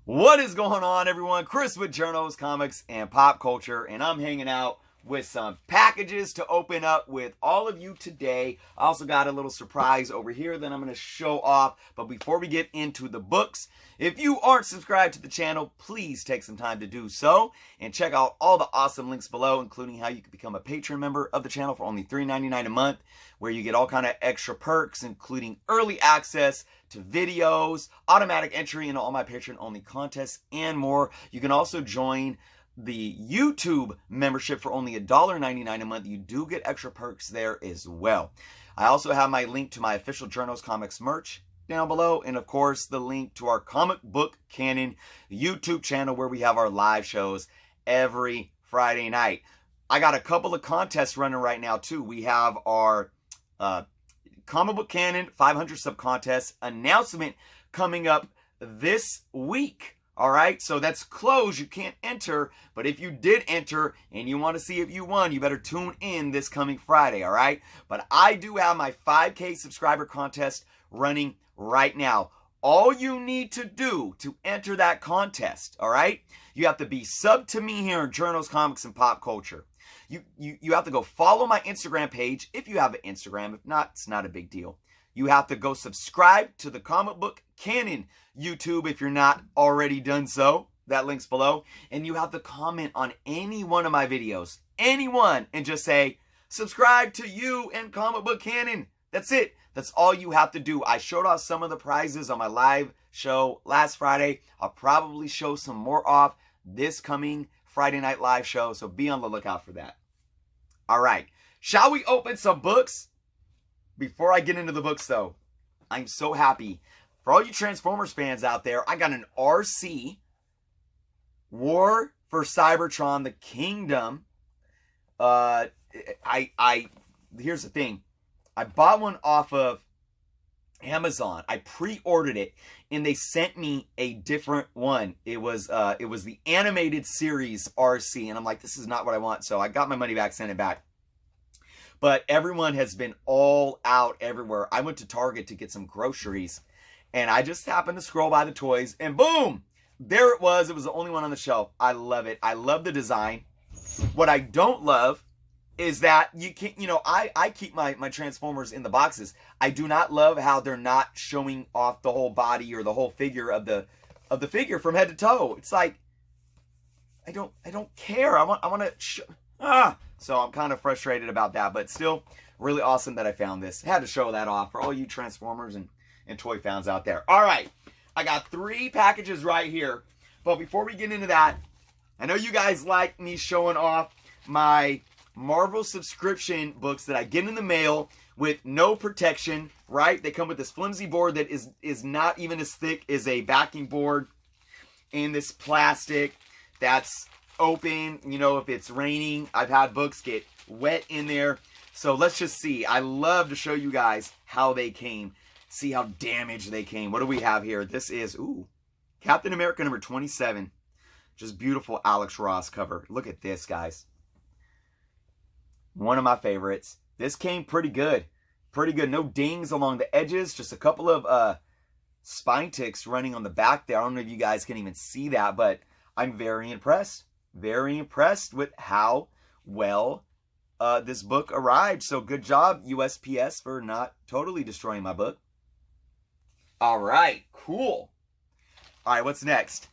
What is going on, everyone? Chris with Journos, Comics, and Pop Culture, and I'm hanging out with some packages to open up with all of you today. I also got a little surprise over here that I'm going to show off. But before we get into the books, if you aren't subscribed to the channel, please take some time to do so. And check out all the awesome links below, including how you can become a patron member of the channel for only $3.99 a month, where you get all kind of extra perks, including early access to videos, automatic entry into all my patron-only contests, and more. You can also join the YouTube membership for only $1.99 a month. You do get extra perks there as well. I also have my link to my official Journos Comics merch down below, and of course the link to our Comic Book Canon YouTube channel, where we have our live shows every Friday night. I got a couple of contests running right now too. We have our Comic Book Canon 500 sub contest announcement coming up this week. All right, so that's closed. You can't enter, but if you did enter and you want to see if you won, you better tune in this coming Friday, all right? But I do have my 5K subscriber contest running right now. All you need to do to enter that contest, all right? You have to be sub to me here in Journos, Comics, and Pop Culture. You have to go follow my Instagram page if you have an Instagram. If not, it's not a big deal. You have to go subscribe to the Comic Book Canon YouTube if you're not already done so. That link's below. And you have to comment on any one of my videos. Anyone. And just say, subscribe to you and Comic Book Canon. That's it. That's all you have to do. I showed off some of the prizes on my live show last Friday. I'll probably show some more off this coming Friday night live show. So be on the lookout for that. All right. Shall we open some books? Before I get into the books, though, I'm so happy. For all you Transformers fans out there, I got an RC War for Cybertron, the Kingdom. Here's the thing. I bought one off of Amazon. I pre-ordered it, and they sent me a different one. It was the animated series RC, and I'm like, this is not what I want. So I got my money back, sent it back. But everyone has been all out everywhere. I went to Target to get some groceries, and I just happened to scroll by the toys, and boom, there it was. It was the only one on the shelf. I love it. I love the design. What I don't love is that you can't, I keep my Transformers in the boxes. I do not love how they're not showing off the whole body or the whole figure of the figure from head to toe. It's like, I don't care. I want to So I'm kind of frustrated about that, but still really awesome that I found this. Had to show that off for all you Transformers and toy fans out there. All right, I got 3 packages right here. But before we get into that, I know you guys like me showing off my Marvel subscription books that I get in the mail with no protection, right? They come with this flimsy board that is not even as thick as a backing board, and this plastic that's open, if it's raining. I've had books get wet in there. So let's just see. I love to show you guys how they came. See how damaged they came. What do we have here? This is, Captain America number 27. Just beautiful Alex Ross cover. Look at this, guys. One of my favorites. This came pretty good. Pretty good. No dings along the edges. Just a couple of spine ticks running on the back there. I don't know if you guys can even see that, but I'm very impressed. Very impressed with how well this book arrived. So good job, USPS, for not totally destroying my book. All right, cool. All right, what's next?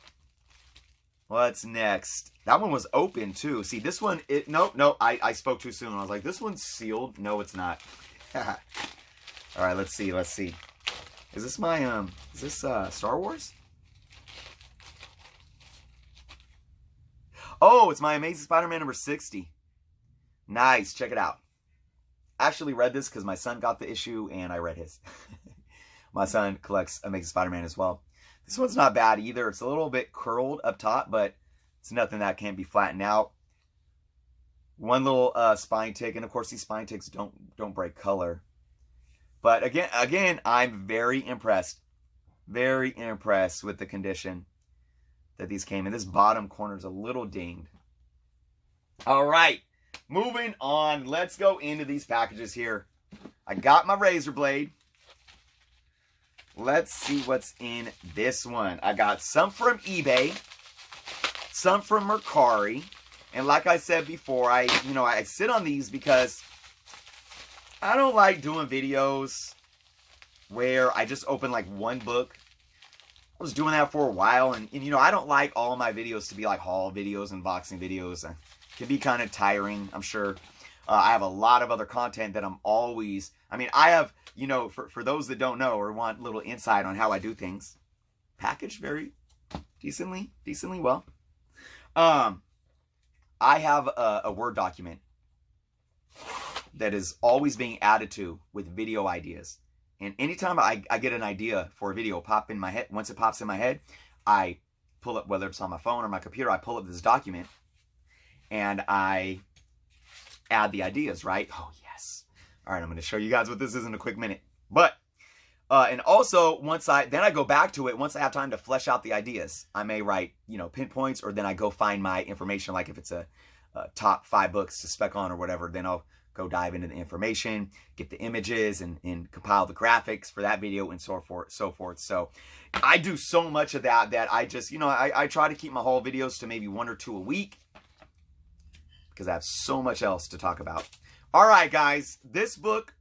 What's next? That one was open too. See, this one, no, I spoke too soon. I was like, this one's sealed. No, it's not. All right, let's see. Is this my, is this Star Wars? Oh, it's my Amazing Spider-Man number 60. Nice. Check it out. I actually read this because my son got the issue and I read his. My son collects Amazing Spider-Man as well. This one's not bad either. It's a little bit curled up top, but it's nothing that can't be flattened out. One little spine tick, and of course these spine ticks don't break color. But again, I'm very impressed. Very impressed with the condition that these came in. This bottom corner is a little dinged. All right, moving on. Let's go into these packages here. I got my razor blade. let's see what's in this one. I got some from eBay, some from Mercari, and like I said before, I sit on these because I don't like doing videos where I just open like one book. I was doing that for a while, and I don't like all of my videos to be like haul videos, unboxing videos. It can be kind of tiring, I'm sure. I have a lot of other content that I'm always, I have, for those that don't know or want a little insight on how I do things, packaged very decently well. I have a Word document that is always being added to with video ideas. And anytime I get an idea for a video pop in my head, once it pops in my head, I pull up, whether it's on my phone or my computer, I pull up this document and I add the ideas, right? Oh, yes. All right, I'm going to show you guys what this is in a quick minute. But, and also, then I go back to it, once I have time to flesh out the ideas, I may write, pinpoints, or then I go find my information, like if it's a top 5 books to spec on or whatever, then I'll go dive into the information, get the images, and compile the graphics for that video, and so forth. So I do so much of that I just, I try to keep my whole videos to maybe 1 or 2 a week because I have so much else to talk about. All right, guys, this book,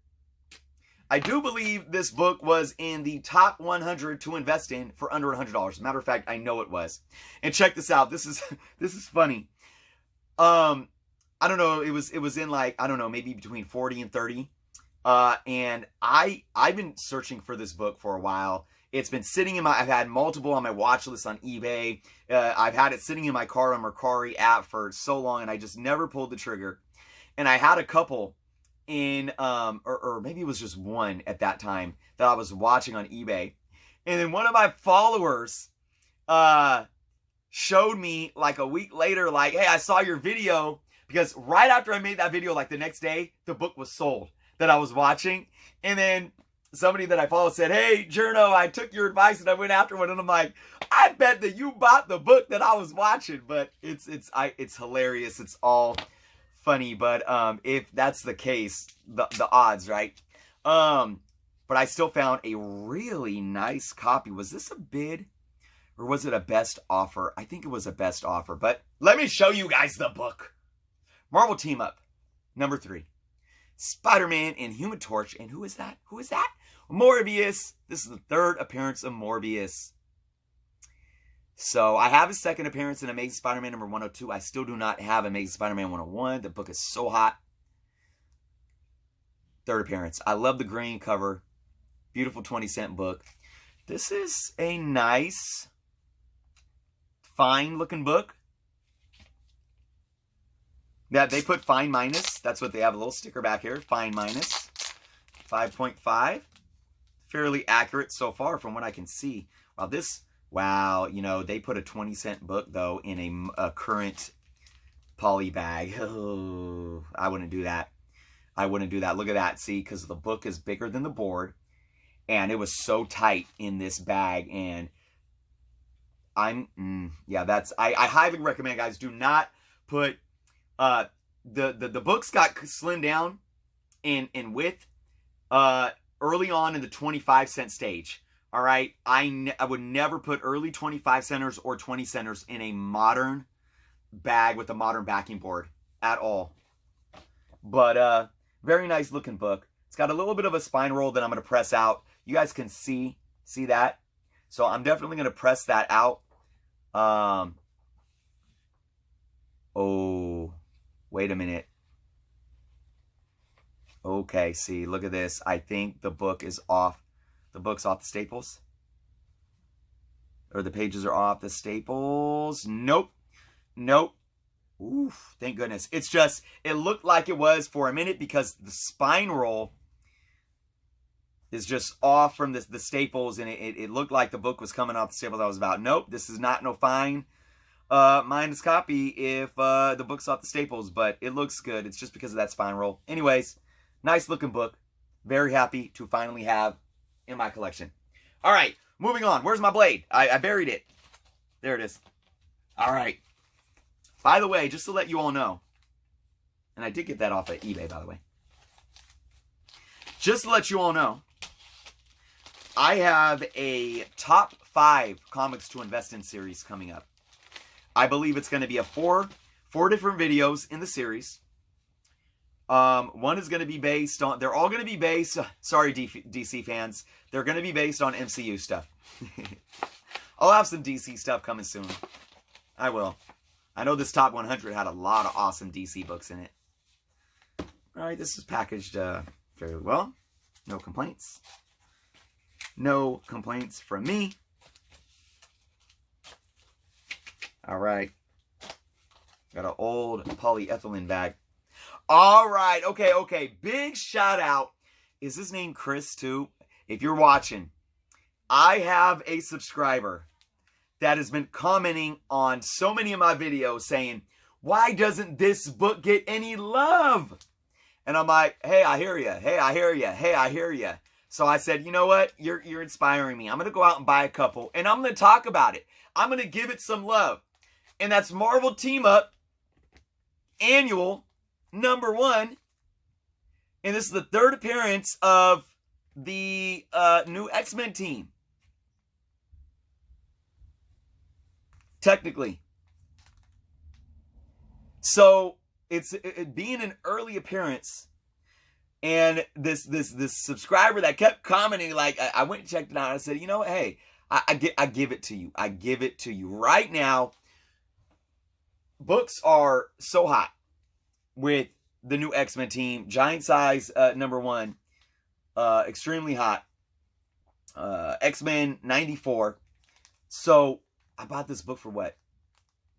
I do believe this book was in the top 100 to invest in for under $100. As a matter of fact, I know it was. And check this out. This is funny. I don't know, it was in like, I don't know, maybe between 40 and 30. And I've been searching for this book for a while. It's been sitting in I've had multiple on my watch list on eBay. I've had it sitting in my car on Mercari app for so long, and I just never pulled the trigger. And I had a couple in, or maybe it was just one at that time that I was watching on eBay. And then one of my followers, showed me like a week later, like, hey, I saw your video. Because right after I made that video, like the next day, the book was sold that I was watching. And then somebody that I follow said, hey, Journo, I took your advice and I went after one. And I'm like, I bet that you bought the book that I was watching. But it's hilarious. It's all funny. But if that's the case, the odds, right? But I still found a really nice copy. Was this a bid? Or was it a best offer? I think it was a best offer. But let me show you guys the book. Marvel Team Up, number 3. Spider-Man and Human Torch. And who is that? Who is that? Morbius. This is the 3rd appearance of Morbius. So I have his 2nd appearance in Amazing Spider-Man number 102. I still do not have Amazing Spider-Man 101. The book is so hot. 3rd appearance. I love the green cover. Beautiful 20-cent book. This is a nice, fine-looking book. Yeah, they put fine minus. That's what they have, a little sticker back here. Fine minus. 5.5. Fairly accurate so far from what I can see. Wow, they put a 20-cent book, though, in a current poly bag. Oh, I wouldn't do that. I wouldn't do that. Look at that. See, because the book is bigger than the board. And it was so tight in this bag. And I highly recommend, guys, do not put... the books got slimmed down in width early on in the 25-cent stage. All right, I would never put early 25 centers or 20 centers in a modern bag with a modern backing board at all. But very nice looking book. It's got a little bit of a spine roll that I'm going to press out. You guys can see that. So I'm definitely going to press that out. Oh, wait a minute. Okay, see, look at this. I think the book is off. The book's off the staples. Or the pages are off the staples. Nope. Nope. Oof, thank goodness. It's just, it looked like it was for a minute because the spine roll is just off from the staples, and it looked like the book was coming off the staples. I was about, nope, this is not no fine minus copy if the book's off the staples, but it looks good. It's just because of that spine roll. Anyways, nice looking book. Very happy to finally have in my collection. All right, moving on. Where's my blade? I buried it. There it is. All right. By the way, just to let you all know, and I did get that off of eBay, by the way. Just to let you all know, I have a top 5 comics to invest in series coming up. I believe it's going to be a four different videos in the series. One is going to be based on, they're all going to be based, sorry DC fans, they're going to be based on MCU stuff. I'll have some DC stuff coming soon. I will. I know this top 100 had a lot of awesome DC books in it. Alright, this is packaged fairly well. No complaints. No complaints from me. Alright. Got an old polyethylene bag. Alright, okay. Big shout out. Is his name Chris too? If you're watching, I have a subscriber that has been commenting on so many of my videos saying, why doesn't this book get any love? And I'm like, hey, I hear you. Hey, I hear you. Hey, I hear you. So I said, you know what? You're inspiring me. I'm going to go out and buy a couple, and I'm going to talk about it. I'm going to give it some love. And that's Marvel Team Up Annual #1. And this is the 3rd appearance of the new X-Men team. Technically. So it's being an early appearance, and this subscriber that kept commenting, like, I went and checked it out. I said, you know what? Hey, I give it to you. I give it to you right now. Books are so hot with the new X-Men team. Giant size #1. Extremely hot. X-Men 94. So I bought this book for what?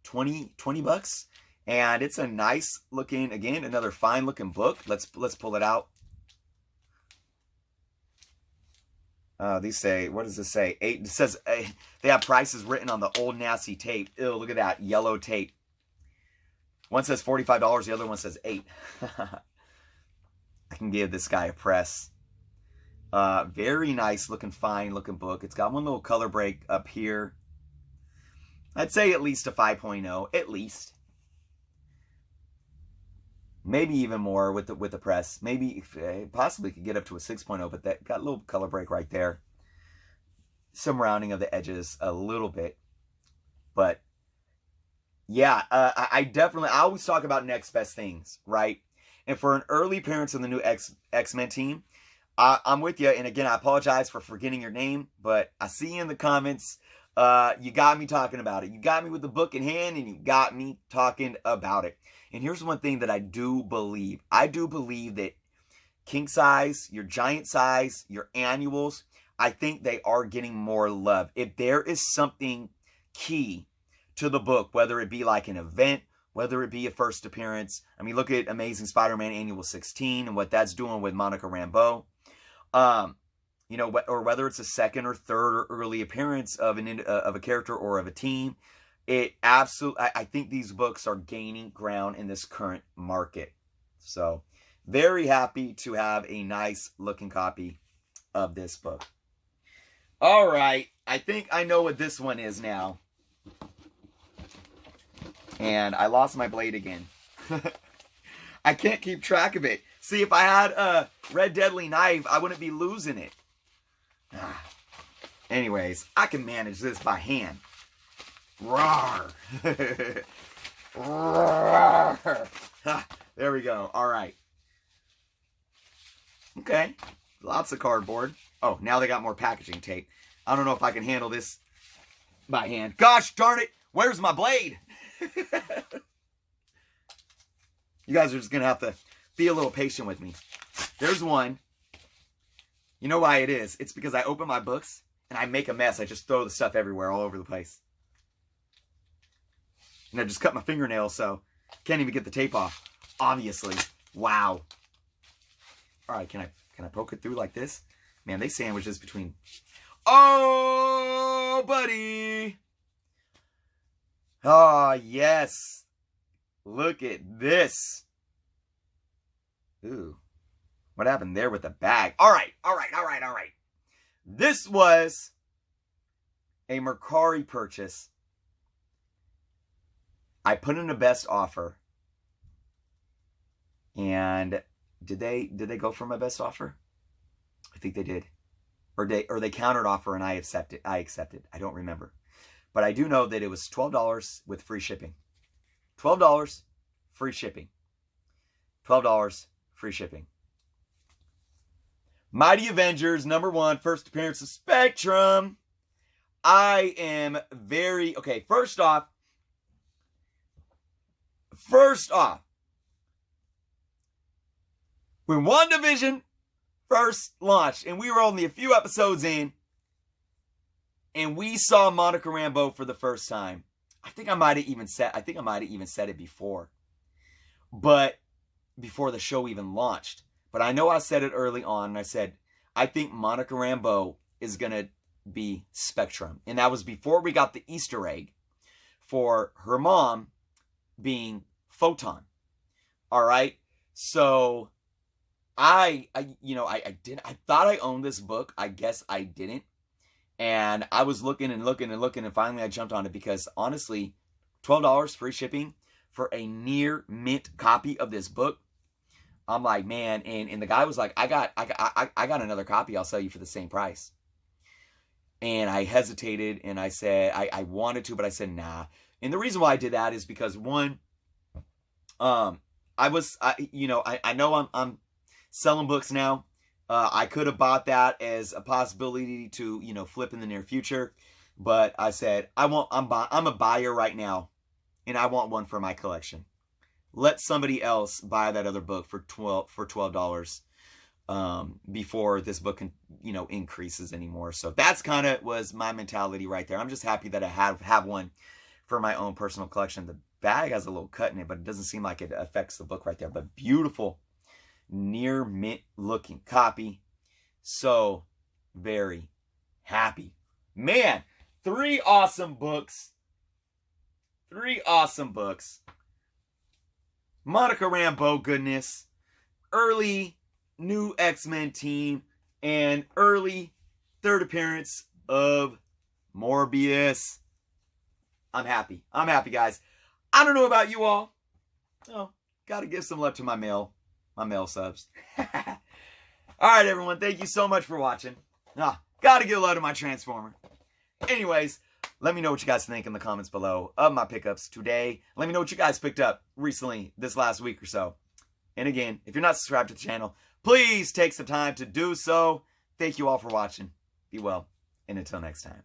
20 bucks? And it's a nice looking, again, another fine looking book. Let's pull it out. These say, what does this say? 8. It says they have prices written on the old nasty tape. Ew, look at that yellow tape. One says $45, the other one says $8. I can give this guy a press. Very nice looking, fine looking book. It's got one little color break up here. I'd say at least a 5.0, at least. Maybe even more with the press. Maybe possibly could get up to a 6.0, but that got a little color break right there. Some rounding of the edges a little bit, but yeah, I always talk about next best things, right? And for an early appearance in the new X-Men team, I'm with you. And again, I apologize for forgetting your name, but I see you in the comments. You got me talking about it. You got me with the book in hand, and you got me talking about it. And here's one thing that I do believe. I do believe that king size, your giant size, your annuals, I think they are getting more love. If there is something key to the book, whether it be like an event, whether it be a first appearance. I mean, look at Amazing Spider-Man Annual 16 and what that's doing with Monica Rambeau. You know, or whether it's a second or third or early appearance of a character or of a team. It absolutely, I think these books are gaining ground in this current market. So, very happy to have a nice looking copy of this book. All right, I think I know what this one is now. And I lost my blade again. I can't keep track of it. See, if I had a Red Deadly Knife, I wouldn't be losing it. Anyways, I can manage this by hand. Roar. Roar. There we go. All right. Okay. Lots of cardboard. Oh, now they got more packaging tape. I don't know if I can handle this by hand. Gosh darn it. Where's my blade? You guys are just going to have to be a little patient with me. There's one. You know why it is? It's because I open my books and I make a mess. I just throw the stuff everywhere, all over the place. And I just cut my fingernails, so can't even get the tape off. Obviously. Wow. All right, can I poke it through like this? Man, they sandwich this between... Oh, buddy! Oh, yes. Look at this. Ooh. What happened there with the bag? All right. This was a Mercari purchase. I put in a best offer. And did they go for my best offer? I think they did. or they countered offer and I accepted. I don't remember. But I do know that it was $12 with free shipping. $12 free shipping. $12 free shipping. Mighty Avengers #1, first appearance of Spectrum. I am very... Okay, first off, when WandaVision first launched, and we were only a few episodes in, and we saw Monica Rambeau for the first time. I think I might have even said it before. But before the show even launched. But I know I said it early on, and I said, I think Monica Rambeau is going to be Spectrum. And that was before we got the Easter egg for her mom being Photon. All right? So I thought I owned this book. I guess I didn't. And I was looking and looking and looking, and finally I jumped on it because, honestly, $12 free shipping for a near mint copy of this book. I'm like, man, and the guy was like, I got another copy I'll sell you for the same price. And I hesitated, and I said, I wanted to, but I said, nah. And the reason why I did that is because, one, I know I'm selling books now. I could have bought that as a possibility to, flip in the near future. But I said, I'm a buyer right now, and I want one for my collection. Let somebody else buy that other book for $12 before this book increases anymore. So that's kind of was my mentality right there. I'm just happy that I have one for my own personal collection. The bag has a little cut in it, but it doesn't seem like it affects the book right there. But beautiful, near mint looking copy. So very happy. Man, 3 awesome books. 3 awesome books. Monica Rambeau goodness. Early new X-Men team. And early 3rd appearance of Morbius. I'm happy. I'm happy, guys. I don't know about you all. Oh, gotta give some love to my mail subs. Alright, everyone. Thank you so much for watching. Gotta give love to my Transformer. Anyways, let me know what you guys think in the comments below of my pickups today. Let me know what you guys picked up recently this last week or so. And again, if you're not subscribed to the channel, please take some time to do so. Thank you all for watching. Be well, and until next time.